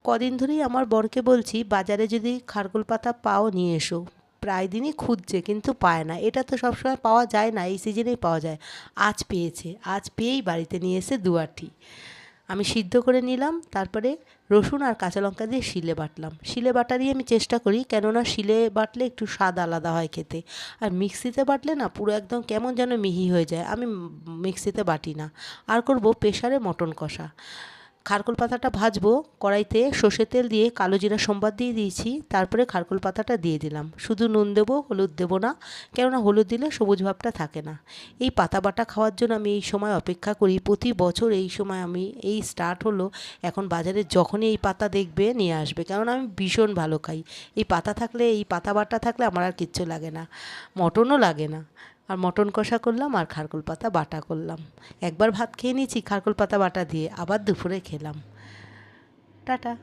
কদিন ধরেই আমার বরকে বলছি বাজারে যদি খারকোল পাতা পাও নিয়ে এসো। প্রায় দিনই খুঁজছে কিন্তু পায় না। এটা তো সবসময় পাওয়া যায় না, এই সিজনেই পাওয়া যায়। আজ পেয়েছে, আজ পেয়েই বাড়িতে নিয়ে এসে 2 আঁটি আমি সিদ্ধ করে নিলাম। তারপরে রসুন আর কাঁচা লঙ্কা দিয়ে শিলে বাটলাম। শিলে বাটারই আমি চেষ্টা করি, কেননা শিলে বাটলে একটু স্বাদ আলাদা হয় খেতে। আর মিক্সিতে বাটলে না পুরো একদম কেমন যেন মিহি হয়ে যায়। আমি মিক্সিতে বাটি না। আর করব প্রেসারে মটন কষা। খারকোল পাতাটা ভাজবো কড়াইতে, সর্ষের তেল দিয়ে কালো জিরা সম্বাদ দিয়ে দিয়েছি। তারপরে খারকোল পাতাটা দিয়ে দিলাম। শুধু নুন দেবো, হলুদ দেবো না, কেননা হলুদ দিলে সবুজ ভাবটা থাকে না। এই পাতা বাটা খাওয়ার জন্য আমি এই সময় অপেক্ষা করি। প্রতি বছর এই সময় আমি, এই স্টার্ট হলো এখন বাজারে যখনই এই পাতা দেখবে নিয়ে আসবে, কেননা আমি ভীষণ ভালো খাই। এই পাতা থাকলে, এই পাতা বাটা থাকলে আমার আর কিচ্ছু লাগে না, মটনও লাগে না। আর মটন কষা করলাম আর খারকোল পাতা বাটা করলাম। একবার ভাত খেয়ে নিয়েছি খারকোল পাতা বাটা দিয়ে, আবার দুপুরে খেলাম। টাটা।